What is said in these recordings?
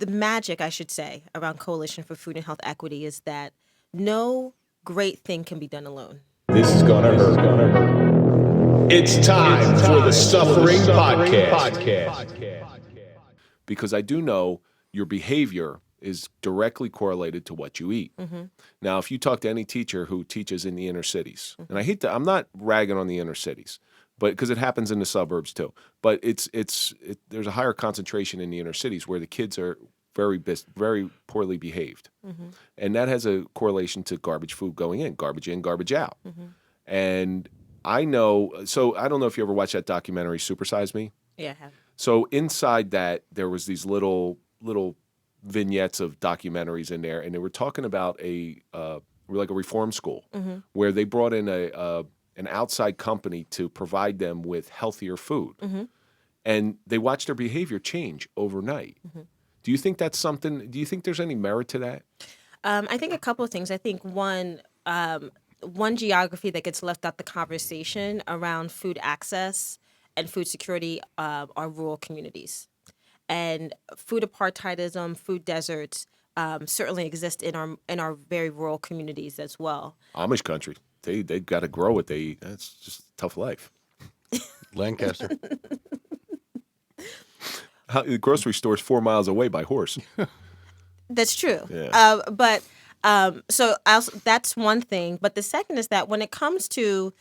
the magic, I should say, around Coalition for Food and Health Equity is that no great thing can be done alone. This is gonna hurt. It's time for the Suffering Podcast. Because I do know your behavior is directly correlated to what you eat. Mm-hmm. Now, if you talk to any teacher who teaches in the inner cities, and I'm not ragging on the inner cities, but because it happens in the suburbs too, but there's a higher concentration in the inner cities where the kids are very poorly behaved. Mm-hmm. And that has a correlation to garbage food going in, garbage out. Mm-hmm. And I know, so I don't know if you ever watched that documentary, Super Size Me. Yeah, I have. So inside that, there was these little vignettes of documentaries in there, and they were talking about a reform school Mm-hmm. where they brought in an outside company to provide them with healthier food. Mm-hmm. And they watched their behavior change overnight. Mm-hmm. Do you think that's something? Do you think there's any merit to that? I think a couple of things. I think one geography that gets left out the conversation around food access and food security are rural communities. And food apartheidism, food deserts certainly exist in our very rural communities as well. Amish country, they got to grow what they eat. That's just a tough life. Lancaster. The grocery store's 4 miles away by horse. That's true. Yeah. So that's one thing. But the second is that when it comes to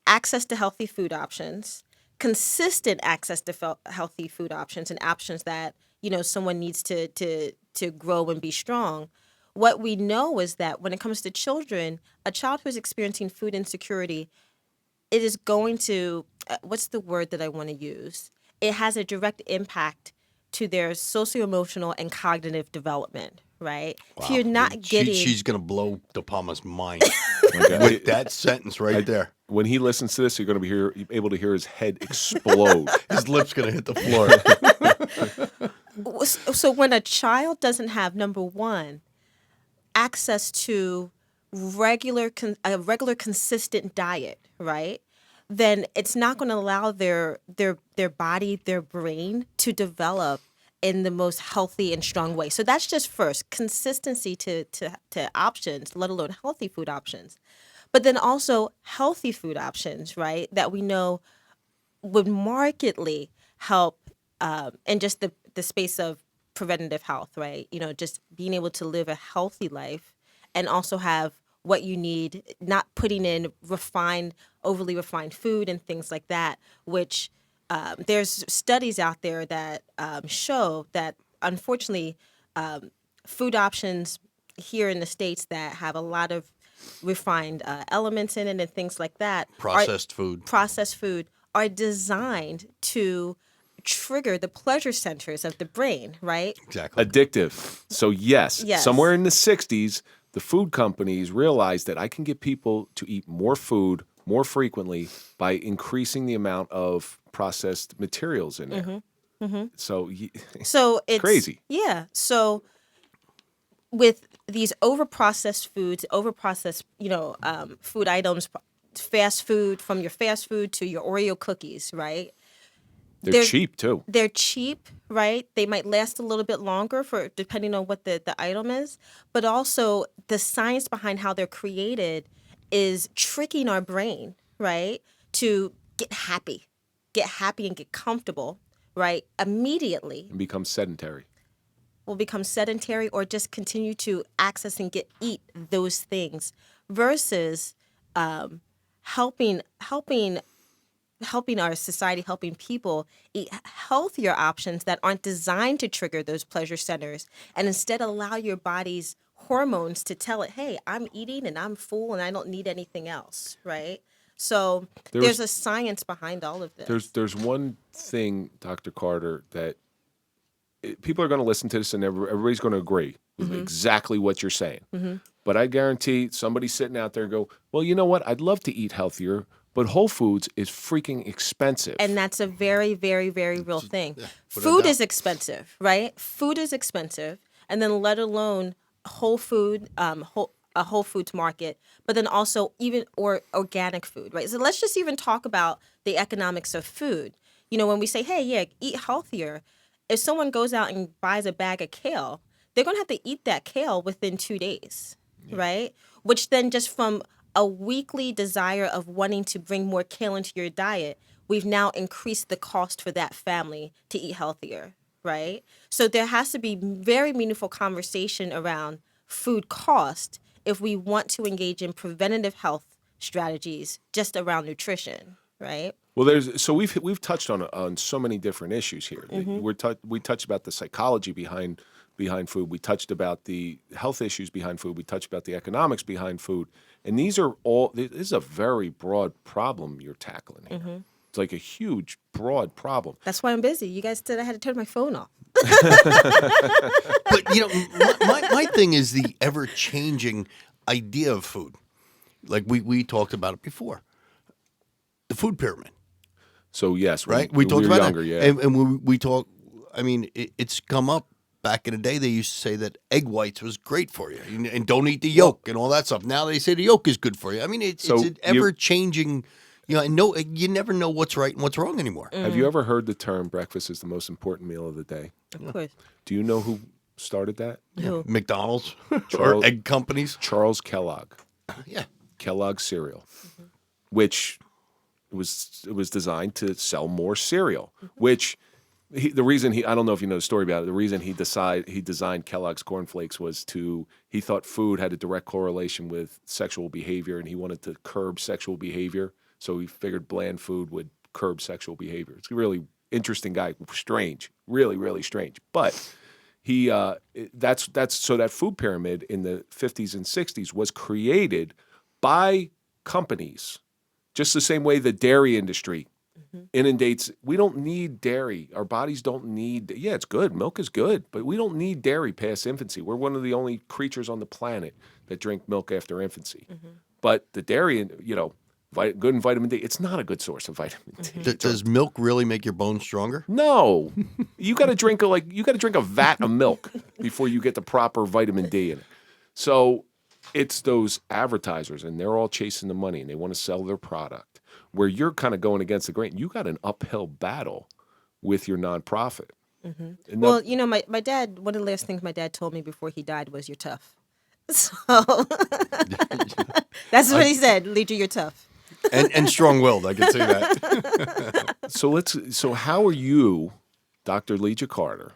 access to healthy food options, consistent access to healthy food options and options that, someone needs to grow and be strong, what we know is that when it comes to children, a child who's experiencing food insecurity, it is going to, what's the word that I want to use? It has a direct impact to their socio-emotional and cognitive development, right? Wow. If you're not getting... She's going to blow De Palma's mind with that sentence right there. When he listens to this, you're going to be able to hear his head explode. His lips going to hit the floor. So when a child doesn't have, number one, access to a regular consistent diet, right? Then it's not going to allow their body, their brain to develop in the most healthy and strong way. So that's just first, consistency to options, let alone healthy food options. But then also healthy food options, right, that we know would markedly help in just the space of preventative health, right? Just being able to live a healthy life and also have what you need, not putting in overly refined food and things like that, which there's studies out there that show that, unfortunately, food options here in the States that have a lot of refined elements in it and things like that. Processed food are designed to trigger the pleasure centers of the brain, right? Exactly. Addictive. So yes, somewhere in the 60s, the food companies realized that I can get people to eat more food more frequently by increasing the amount of processed materials in there. Mm-hmm. Mm-hmm. So it's crazy. Yeah. So with these overprocessed foods, food items, fast food, from your fast food to your Oreo cookies, right? They're cheap too. They're cheap, right? They might last a little bit longer depending on what the item is, but also the science behind how they're created is tricking our brain, right? To get happy and get comfortable, right? Immediately. And become sedentary. Will become sedentary or just continue to access and eat those things versus helping our society, helping people eat healthier options that aren't designed to trigger those pleasure centers and instead allow your body's hormones to tell it, hey, I'm eating and I'm full and I don't need anything else, right? So there's a science behind all of this. There's one thing, Dr. Carter, that people are going to listen to this and everybody's going to agree with exactly what you're saying. Mm-hmm. But I guarantee somebody's sitting out there and go, well, you know what? I'd love to eat healthier, but Whole Foods is freaking expensive. And that's a very, very, very real thing. Yeah, food is expensive, right? Food is expensive. And then let alone whole food, a Whole Foods market, but then also even organic food, right? So let's just even talk about the economics of food. When we say, hey, yeah, eat healthier, if someone goes out and buys a bag of kale, they're going to have to eat that kale within 2 days, right? Which then just from a weekly desire of wanting to bring more kale into your diet, we've now increased the cost for that family to eat healthier, right? So there has to be very meaningful conversation around food cost if we want to engage in preventative health strategies just around nutrition, right? Well, we've touched on so many different issues here. We touched about the psychology behind food. We touched about the health issues behind food. We touched about the economics behind food. And this is a very broad problem you're tackling here. It's like a huge, broad problem. That's why I'm busy. You guys said I had to turn my phone off. But, my thing is the ever-changing idea of food. Like we talked about it before. The food pyramid. So, yes, right? We talked were about younger, that. yeah. And we talk, I mean, it's come up back in the day. They used to say that egg whites was great for you and don't eat the yolk and all that stuff. Now they say the yolk is good for you. I mean, it's an ever-changing, you never know what's right and what's wrong anymore. Have you ever heard the term breakfast is the most important meal of the day? Of course. Do you know who started that? Who? McDonald's or egg companies? Charles Kellogg. Yeah. Kellogg cereal, which was designed to sell more cereal, which the reason I don't know if you know the story about it, the reason he designed Kellogg's cornflakes was he thought food had a direct correlation with sexual behavior, and he wanted to curb sexual behavior, so he figured bland food would curb sexual behavior. It's a really interesting guy, strange, really, really strange, but so that food pyramid in the 50s and 60s was created by companies, just the same way the dairy industry inundates. We don't need dairy. Our bodies don't need. Yeah, it's good. Milk is good, but we don't need dairy past infancy. We're one of the only creatures on the planet that drink milk after infancy. But the dairy, good in vitamin D. It's not a good source of vitamin D. Does milk really make your bones stronger? No, you got to drink a vat of milk before you get the proper vitamin D in it. So it's those advertisers, and they're all chasing the money, and they want to sell their product. Where you're kind of going against the grain, you got an uphill battle with your nonprofit. Well, my dad. One of the last things my dad told me before he died was, "You're tough." So that's what he said. Leeja, you're tough. And strong-willed, I can see that. So how are you, Dr. Leeja Carter,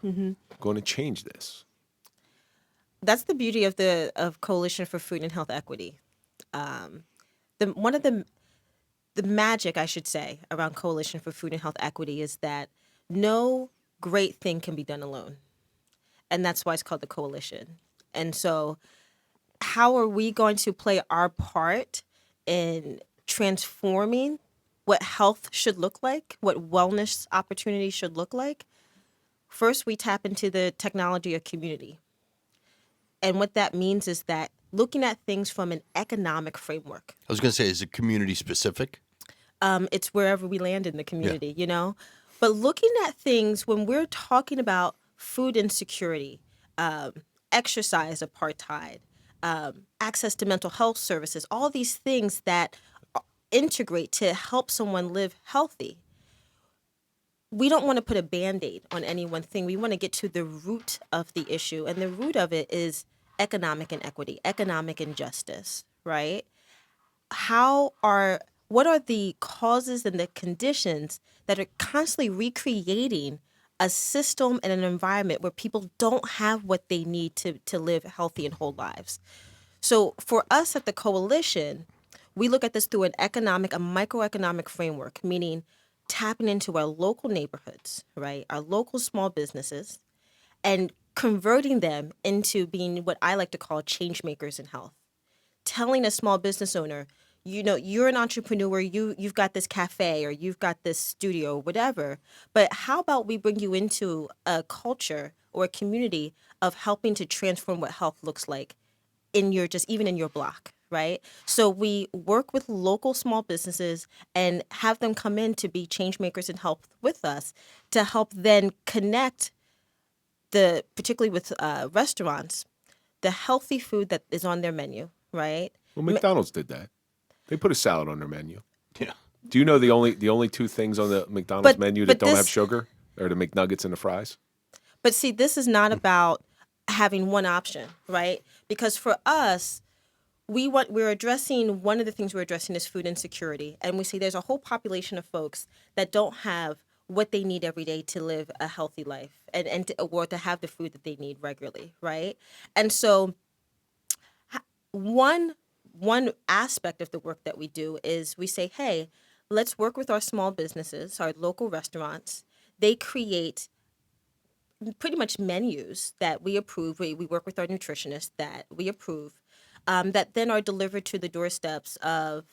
going to change this? That's the beauty of Coalition for Food and Health Equity. One of the magic, I should say, around Coalition for Food and Health Equity is that no great thing can be done alone, and that's why it's called the Coalition. And so, how are we going to play our part in transforming what health should look like, what wellness opportunities should look like? First, we tap into the technology of community. And what that means is that looking at things from an economic framework. I was going to say, is it community specific? It's wherever we land in the community, But looking at things when we're talking about food insecurity, exercise apartheid, access to mental health services, all these things that integrate to help someone live healthy. We don't want to put a Band-Aid on any one thing. We want to get to the root of the issue. And the root of it is economic inequity, economic injustice, right? What are the causes and the conditions that are constantly recreating a system and an environment where people don't have what they need to live healthy and whole lives? So for us at the Coalition, we look at this through a microeconomic framework, meaning tapping into our local neighborhoods, right? Our local small businesses, and converting them into being what I like to call changemakers in health. Telling a small business owner, you're an entrepreneur, you've got this cafe or you've got this studio, whatever, but how about we bring you into a culture or a community of helping to transform what health looks like even in your block, right? So we work with local small businesses and have them come in to be change makers and help with us to help then connect particularly with restaurants, the healthy food that is on their menu, right? Well, McDonald's did that. They put a salad on their menu. Yeah. Do you know the only two things on the McDonald's menu that don't have sugar are the McNuggets and the fries? But see, this is not about having one option, right? Because for us, we're addressing one of the things we're addressing is food insecurity, and we see there's a whole population of folks that don't have what they need every day to live a healthy life or to have the food that they need regularly, right? And so one one aspect of the work that we do is we say, hey, let's work with our small businesses, our local restaurants. They create pretty much menus that we approve. We work with our nutritionists that we approve, that then are delivered to the doorsteps of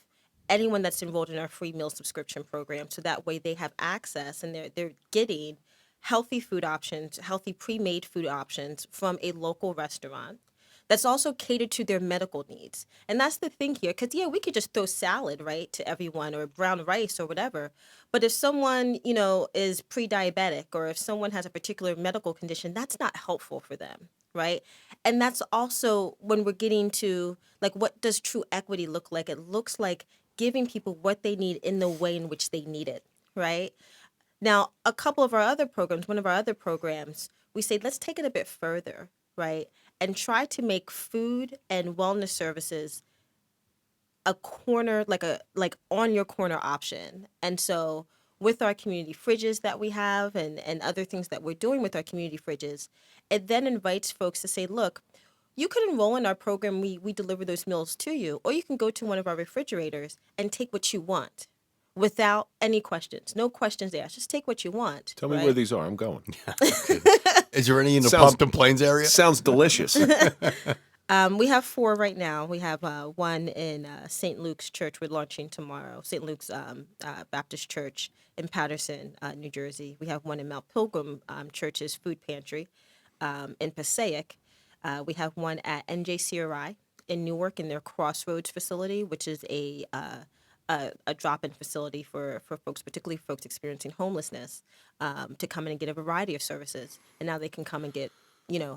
anyone that's enrolled in our free meal subscription program. So that way they have access and they're getting healthy food options, healthy pre-made food options from a local restaurant that's also catered to their medical needs. And that's the thing here, because yeah, we could just throw salad, right, to everyone or brown rice or whatever. But if someone, is pre-diabetic or if someone has a particular medical condition, that's not helpful for them, right? And that's also when we're getting to, like, what does true equity look like? It looks like giving people what they need in the way in which they need it, right? Now, one of our other programs, we say, let's take it a bit further, right? And try to make food and wellness services a corner, like on your corner option. And so with our community fridges that we have and other things that we're doing with our community fridges, it then invites folks to say, look, you could enroll in our program. We deliver those meals to you, or you can go to one of our refrigerators and take what you want without any questions. No questions asked. Just take what you want. Tell me right? where these are. I'm going. Is there any in the Sounds- Pompton Plains area? Sounds delicious. We have 4 right now. We have one in St. Luke's Church. We're launching tomorrow. St. Luke's Baptist Church in Paterson, New Jersey. We have one in Mount Pilgrim Church's Food Pantry in Passaic. We have one at NJCRI in Newark in their Crossroads facility, which is a drop-in facility for folks, particularly folks experiencing homelessness, to come in and get a variety of services. And now they can come and get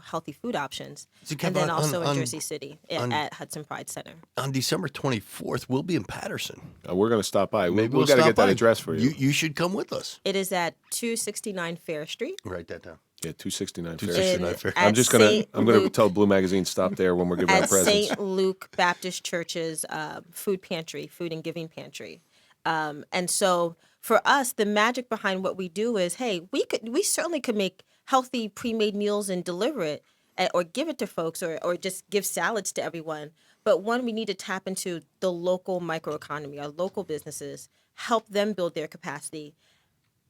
healthy food options. So, And then Kev, also in Jersey City at Hudson Pride Center. On December 24th, we'll be in Patterson. We're going to stop by. Maybe We've got to stop get that by. address for you. You should come with us. It is at 269 Fair Street. Write that down. Yeah, 269 Fair. 269 Fair. At I'm just gonna. St. I'm gonna Luke- tell Blue Magazine stop there when we're giving our at presents. St. Luke Baptist Church's food pantry, food and giving pantry. And so for us, the magic behind what we do is, hey, we certainly could make healthy pre-made meals and deliver it or give it to folks or just give salads to everyone. But one, we need to tap into the local microeconomy, our local businesses, help them build their capacity,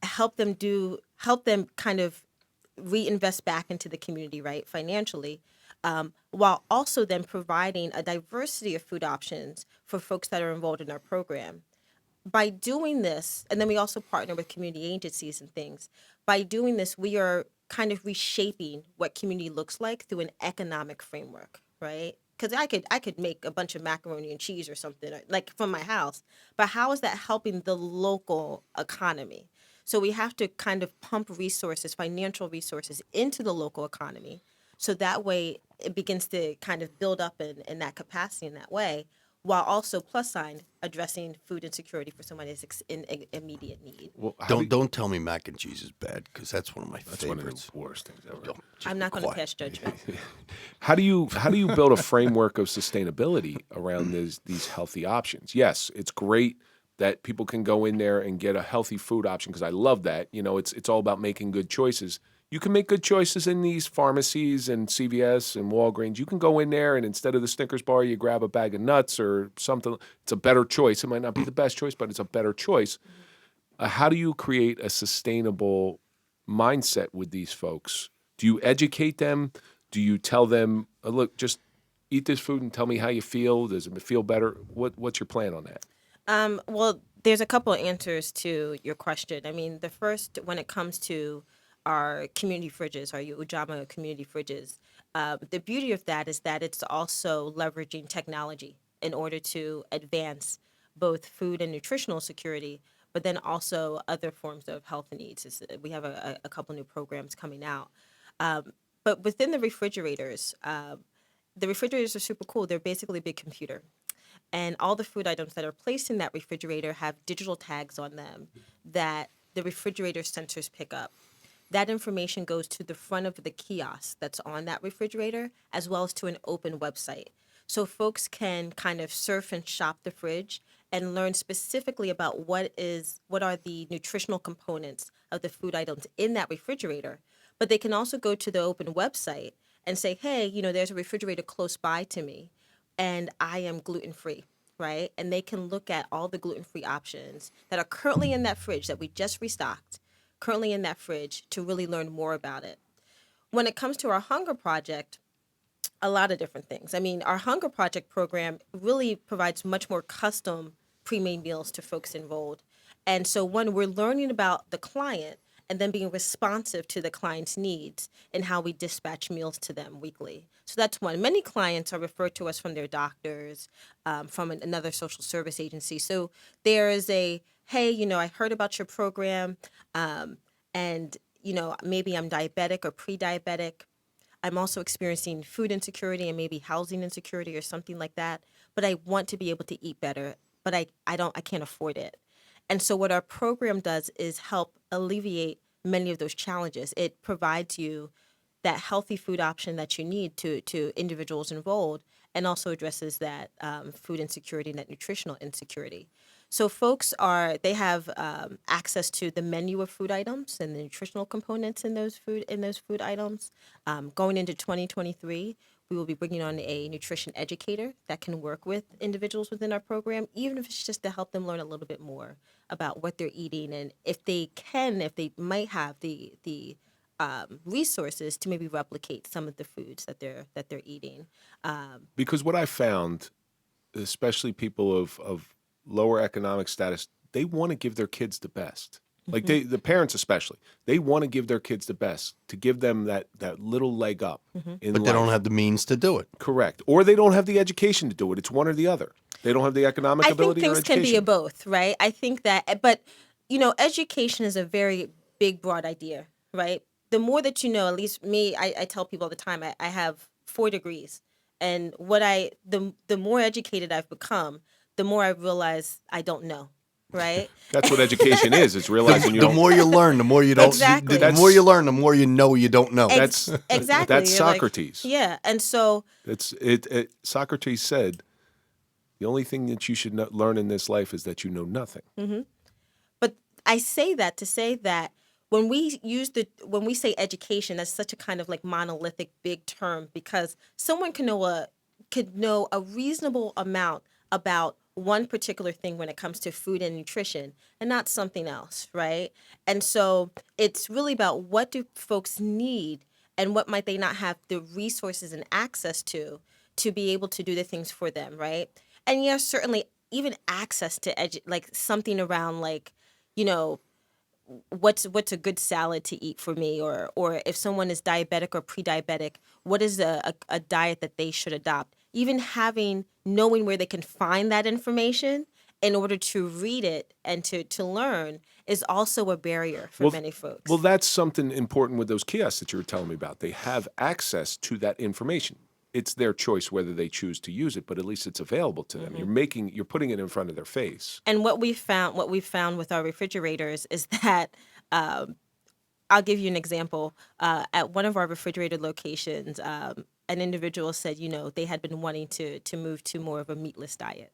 help them kind of reinvest back into the community, right, financially, while also then providing a diversity of food options for folks that are enrolled in our program. By doing this, and then we also partner with community agencies and things. By doing this, we are kind of reshaping what community looks like through an economic framework, right? Because I could make a bunch of macaroni and cheese or something like from my house, but how is that helping the local economy? So we have to kind of pump resources, financial resources, into the local economy, so that way it begins to kind of build up in that capacity in that way, while also addressing food insecurity for someone who's in immediate need. Well, how Don't tell me mac and cheese is bad, because that's one of my That's one favorites. of the worst things ever. I'm not going to quiet. pass judgment. How do you build a framework of sustainability around these healthy options? Yes, it's great that people can go in there and get a healthy food option, because I love that. It's all about making good choices. You can make good choices in these pharmacies and CVS and Walgreens. You can go in there and instead of the Snickers bar, you grab a bag of nuts or something. It's a better choice. It might not be the best choice, but it's a better choice. How do you create a sustainable mindset with these folks? Do you educate them? Do you tell them, look, just eat this food and tell me how you feel? Does it feel better? What's your plan on that? Well, there's a couple of answers to your question. I mean, the first, when it comes to our community fridges, our Ujama community fridges, the beauty of that is that it's also leveraging technology in order to advance both food and nutritional security, but then also other forms of health needs. We have a couple new programs coming out. But within the refrigerators are super cool. They're basically a big computer. And all the food items that are placed in that refrigerator have digital tags on them that the refrigerator sensors pick up. that information goes to the front of the kiosk that's on that refrigerator, as well as to an open website. So folks can kind of surf and shop the fridge and learn specifically about what are the nutritional components of the food items in that refrigerator. But they can also go to the open website and say, hey, there's a refrigerator close by to me and I am gluten free, right? And they can look at all the gluten free options that are currently in that fridge that we just restocked, currently in that fridge, to really learn more about it. When it comes to our Hunger Project, a lot of different things. I mean, our Hunger Project program really provides much more custom pre-made meals to folks enrolled. And so when we're learning about the client and then being responsive to the client's needs and how we dispatch meals to them weekly. So that's one. Many clients are referred to us from their doctors, from another social service agency. So there is hey, I heard about your program, and, maybe I'm diabetic or pre-diabetic. I'm also experiencing food insecurity and maybe housing insecurity or something like that. But I want to be able to eat better, but I can't afford it. And so what our program does is help alleviate many of those challenges. It provides you that healthy food option that you need to individuals enrolled, and also addresses that food insecurity and that nutritional insecurity. So folks they have access to the menu of food items and the nutritional components in those food items. Going into 2023, we will be bringing on a nutrition educator that can work with individuals within our program, even if it's just to help them learn a little bit more about what they're eating, and if they might have the resources to maybe replicate some of the foods that they're eating. Because what I found, especially people of lower economic status, they want to give their kids the best. Like the parents especially, they want to give their kids the best, to give them that little leg up in But life. they don't have the means to do it. Correct. Or they don't have the education to do it. It's one or the other. They don't have the economic ability or I think things education. can be a both, right? I think that, but education is a very big, broad idea, right? The more that you know, at least me, I tell people all the time, I have 4 degrees, and the more educated I've become, the more I realize I don't know, right? That's what education is. It's realizing you The don't. more you learn, the more you don't. Exactly. The more you learn, the more you know you don't know. That's exactly. That's You're like, Socrates. yeah, and so Socrates said, the only thing that you should learn in this life is that you know nothing. But I say that to say that when we say education, that's such a kind of like monolithic big term, because someone could know a reasonable amount about one particular thing when it comes to food and nutrition, and not something else, right? And so it's really about what do folks need and what might they not have the resources and access to be able to do the things for them, right? And yes, certainly even access to like something around, like, what's a good salad to eat for me, or if someone is diabetic or pre-diabetic, what is a diet that they should adopt. Even knowing where they can find that information in order to read it and to learn is also a barrier for many folks. Well, that's something important with those kiosks that you were telling me about. They have access to that information. It's their choice whether they choose to use it, but at least it's available to them. You're putting it in front of their face. And what we've found with our refrigerators is that, I'll give you an example. At one of our refrigerated locations, an individual said, they had been wanting to move to more of a meatless diet,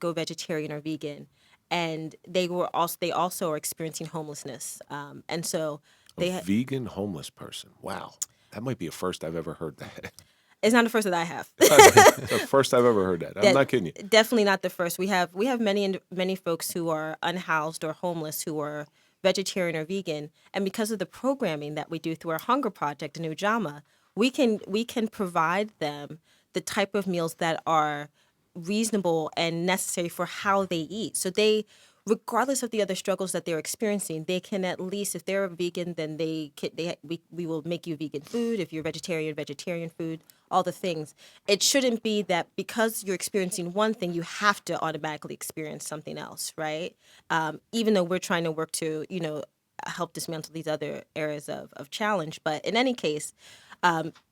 go vegetarian or vegan, and they also are experiencing homelessness, and so Vegan homeless person. Wow, that might be a first I've ever heard that. It's not the first that I have. It's the first I've ever heard that. I'm not kidding you. Definitely not the first. We have many folks who are unhoused or homeless who are vegetarian or vegan, and because of the programming that we do through our Hunger Project in Ujama, we can provide them the type of meals that are reasonable and necessary for how they eat. So regardless of the other struggles that they're experiencing, they can, at least if they're a vegan, then we will make you vegan food. If you're vegetarian food, all the things. It shouldn't be that because you're experiencing one thing, you have to automatically experience something else, right? Even though we're trying to work to, help dismantle these other areas of challenge. But in any case,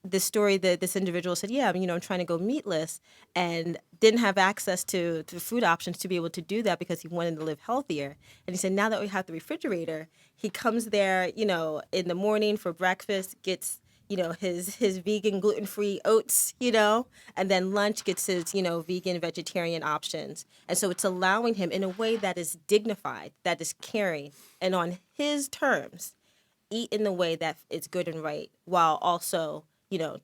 This story that this individual said, yeah, I'm trying to go meatless, and didn't have access to food options to be able to do that because he wanted to live healthier. And he said, now that we have the refrigerator, he comes there, in the morning for breakfast, gets his vegan gluten-free oats, and then lunch gets his vegan vegetarian options. And so it's allowing him in a way that is dignified, that is caring, and on his terms, eat in the way that it's good and right, while also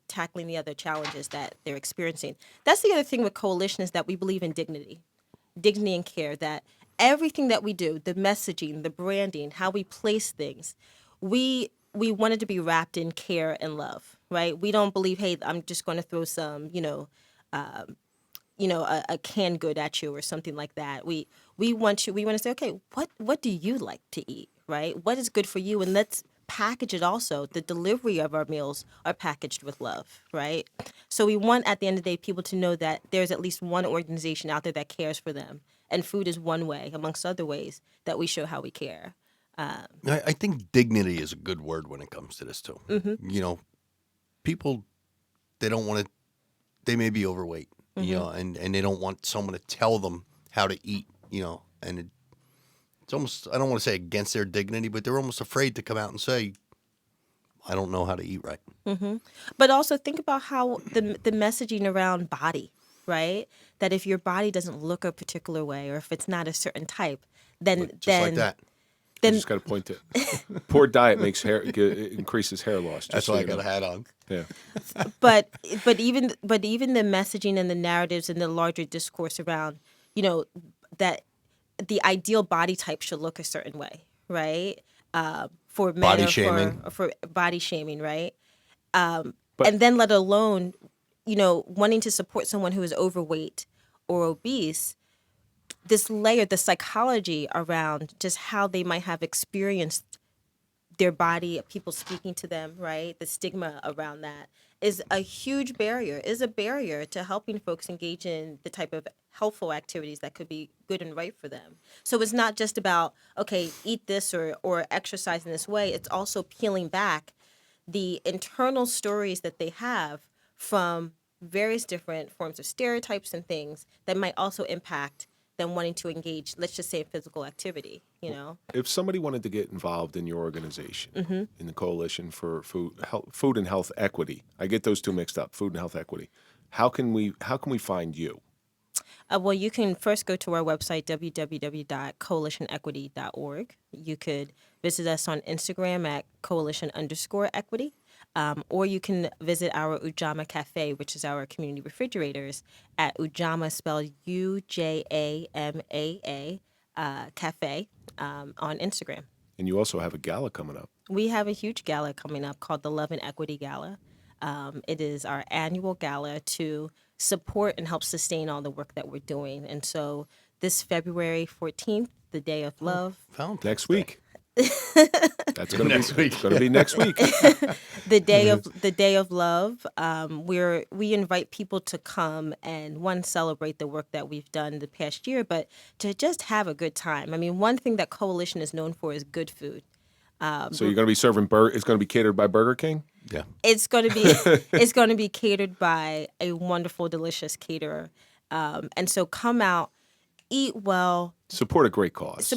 tackling the other challenges that they're experiencing. That's the other thing with Coalition, is that we believe in dignity and care, that everything that we do, the messaging, the branding, how we place things, we want it to be wrapped in care and love, right? We don't believe, hey, I'm just going to throw some, a canned good at you or something like that. We want to say, okay, what do you like to eat, right? What is good for you? And let's package it also. The delivery of our meals are packaged with love, right? So we want, at the end of the day, people to know that there's at least one organization out there that cares for them. And food is one way, amongst other ways, that we show how we care. I think dignity is a good word when it comes to this too. People, they don't want to. They may be overweight, and they don't want someone to tell them how to eat, and it's almost, I don't want to say against their dignity, but they're almost afraid to come out and say, I don't know how to eat right. But also think about how the messaging around body, right? That if your body doesn't look a particular way, or if it's not a certain type, then Like that. I just got to point to poor diet makes increases hair loss. That's why I got a hat on. Yeah. But even the messaging and the narratives and the larger discourse around, that the ideal body type should look a certain way, right? For men, Body or shaming. for body shaming, right? And then let alone, wanting to support someone who is overweight or obese. This layer, the psychology around just how they might have experienced their body, people speaking to them, right? The stigma around that is a huge barrier, to helping folks engage in the type of helpful activities that could be good and right for them. So it's not just about, okay, eat this or exercise in this way. It's also peeling back the internal stories that they have from various different forms of stereotypes and things that might also impact them wanting to engage, let's just say, in physical activity, If somebody wanted to get involved in your organization, in the Coalition for Food and Health Equity, I get those two mixed up, food and health equity. How can we find you? Well, you can first go to our website, www.coalitionequity.org. You could visit us on Instagram at coalition_equity. Or you can visit our Ujamaa Cafe, which is our community refrigerators, at Ujamaa, spelled Ujamaa, Cafe, on Instagram. And you also have a gala coming up. We have a huge gala coming up called the Love and Equity Gala. It is our annual gala to support and help sustain all the work that we're doing. And so this February 14th, the Day of Love. Next week. That's going to be next week. The Day of Love. We invite people to come and celebrate the work that we've done the past year, but to just have a good time. I mean, one thing that Coalition is known for is good food. So you're going to be serving it's going to be catered by Burger King? Yeah. It's going to be catered by a wonderful, delicious caterer. And so come out, eat well. Support a great cause.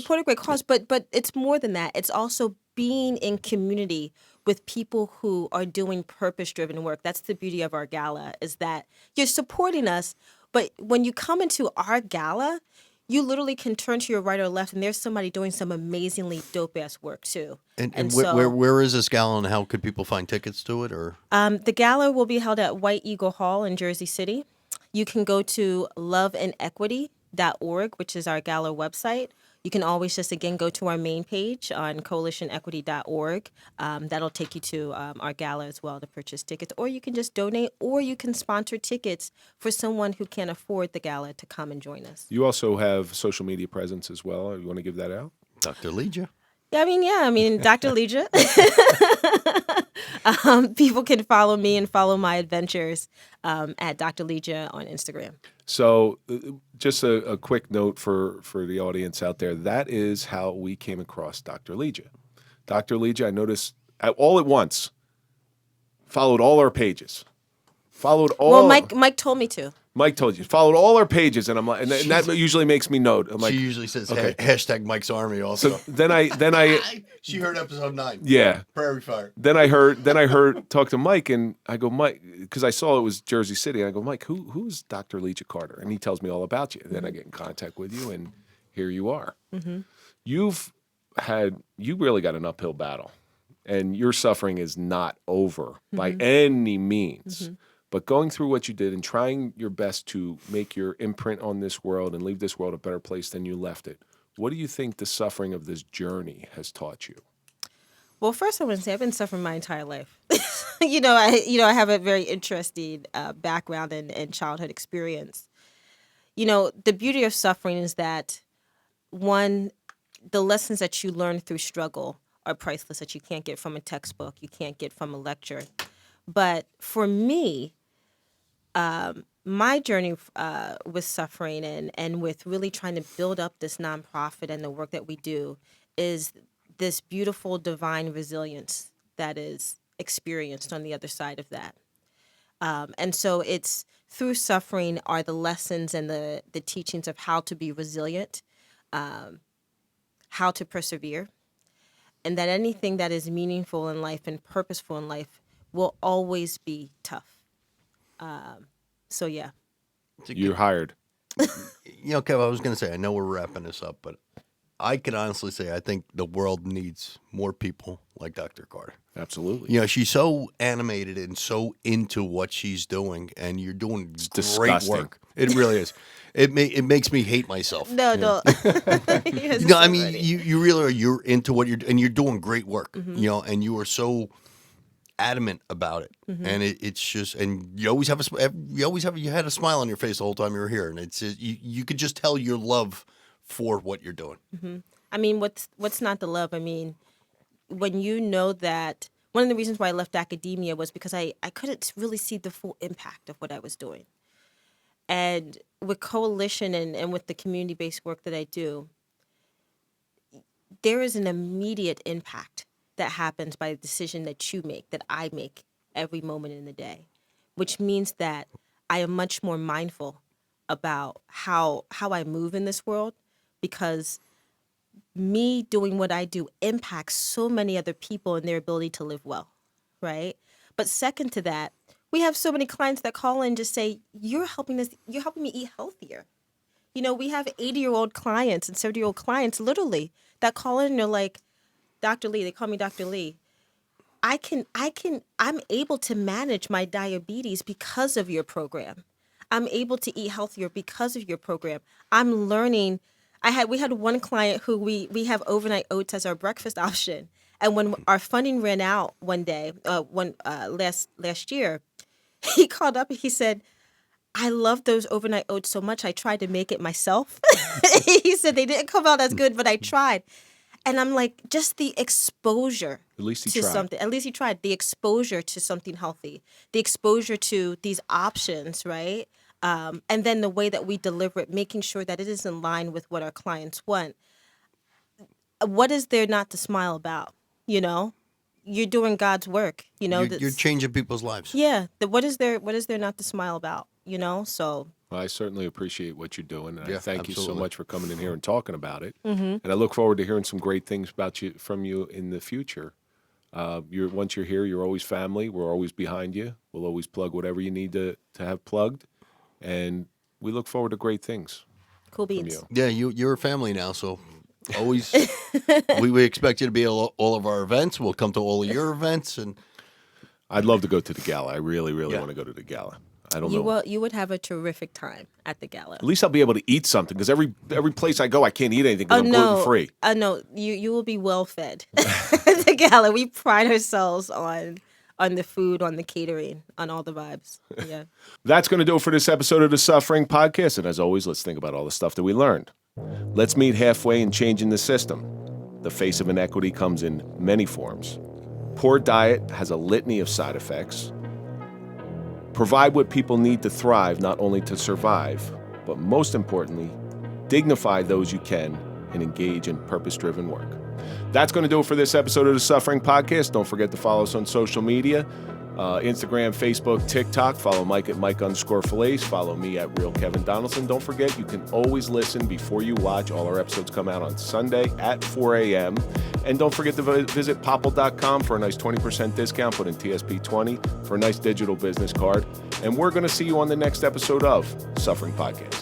But it's more than that. It's also being in community with people who are doing purpose-driven work. That's the beauty of our gala, is that you're supporting us, but when you come into our gala, you literally can turn to your right or left, and there's somebody doing some amazingly dope-ass work, too. And so, where is this gala, and how could people find tickets to it? Or the gala will be held at White Eagle Hall in Jersey City. You can go to loveandequity.org, which is our gala website. You can always just, again, go to our main page on coalitionequity.org. That'll take you to our gala as well to purchase tickets. Or you can just donate, or you can sponsor tickets for someone who can't afford the gala to come and join us. You also have social media presence as well. You want to give that out? Dr. Leeja. Yeah, I mean, Dr. Leeja. People can follow me and follow my adventures at Dr. Leeja on Instagram. So just a quick note for the audience out there. That is how we came across Dr. Leeja. Dr. Leeja, I noticed all at once, followed all our pages. Followed all. Well, Mike told me to. Mike told you. Followed all our pages, and I'm like, and that usually makes me note. I'm like, she usually says okay. hashtag Mike's Army also. So then I she heard episode 9. Yeah. Prairie Fire. Then I heard talk to Mike, and I go, Mike, because I saw it was Jersey City, and I go, Mike, who's Dr. Leeja Carter? And he tells me all about you. And then I get in contact with you, and here you are. Mm-hmm. You really got an uphill battle, and your suffering is not over by any means. Mm-hmm. But going through what you did and trying your best to make your imprint on this world and leave this world a better place than you left it, what do you think the suffering of this journey has taught you? Well, first I want to say I've been suffering my entire life. I have a very interesting background and childhood experience. The beauty of suffering is that, one, the lessons that you learn through struggle are priceless, that you can't get from a textbook, you can't get from a lecture. But for me, my journey with suffering and with really trying to build up this nonprofit and the work that we do is this beautiful divine resilience that is experienced on the other side of that. And so it's through suffering are the lessons and the teachings of how to be resilient, how to persevere, and that anything that is meaningful in life and purposeful in life will always be tough. So yeah. You're hired. Kev, I was going to say, I know we're wrapping this up, but I can honestly say I think the world needs more people like Dr. Carter. Absolutely. She's so animated and so into what she's doing, and you're doing great disgusting. work. It really is. It makes me hate myself. No. I mean, you really are. You're into what you're doing great work. Mm-hmm. And you are so adamant about it, mm-hmm. and it's just, and you always you had a smile on your face the whole time you were here, and it's you could just tell your love for what you're doing. Mm-hmm. I mean, what's not the love? I mean, when you know that one of the reasons why I left academia was because I couldn't really see the full impact of what I was doing, and with Coalition and with the community-based work that I do, there is an immediate impact that happens by the decision that you make, that I make every moment in the day, which means that I am much more mindful about how I move in this world, because me doing what I do impacts so many other people and their ability to live well, right? But second to that, we have so many clients that call in and just say, you're helping me eat healthier. We have 80-year-old clients and 70-year-old clients literally that call in and they're like, Dr. Lee, they call me Dr. Lee. I'm able to manage my diabetes because of your program. I'm able to eat healthier because of your program. I'm learning. We had one client who we have overnight oats as our breakfast option. And when our funding ran out one day, last year, he called up and he said, I love those overnight oats so much. I tried to make it myself. He said they didn't come out as good, but I tried. And I'm like, just the exposure to something. At least he tried. The exposure to something healthy, the exposure to these options, right? And then the way that we deliver it, making sure that it is in line with what our clients want. What is there not to smile about? You're doing God's work. You're changing people's lives. Yeah. What is there not to smile about? So. Well, I certainly appreciate what you're doing, and I thank absolutely. you so much for coming in here and talking about it. Mm-hmm. And I look forward to hearing some great things from you in the future. Once you're here, you're always family. We're always behind you. We'll always plug whatever you need to have plugged, and we look forward to great things. Cool beans. From you. Yeah, you're a family now, so always we expect you to be at all of our events. We'll come to all of your events, and I'd love to go to the gala. I really want to go to the gala. I don't know. You would have a terrific time at the gala. At least I'll be able to eat something, because every place I go, I can't eat anything because I'm gluten-free. No, you will be well fed at the gala. We pride ourselves on the food, on the catering, on all the vibes. Yeah. That's going to do it for this episode of the Suffering Podcast. And as always, let's think about all the stuff that we learned. Let's meet halfway in changing the system. The face of inequity comes in many forms. Poor diet has a litany of side effects. Provide what people need to thrive, not only to survive, but most importantly, dignify those you can and engage in purpose-driven work. That's going to do it for this episode of the Suffering Podcast. Don't forget to follow us on social media. Instagram, Facebook, TikTok. Follow Mike at Mike_Failace. Follow me at Real Kevin Donaldson. Don't forget, you can always listen before you watch. All our episodes come out on Sunday at 4 a.m. And don't forget to visit popple.com for a nice 20% discount. Put in TSP20 for a nice digital business card. And we're going to see you on the next episode of Suffering Podcast.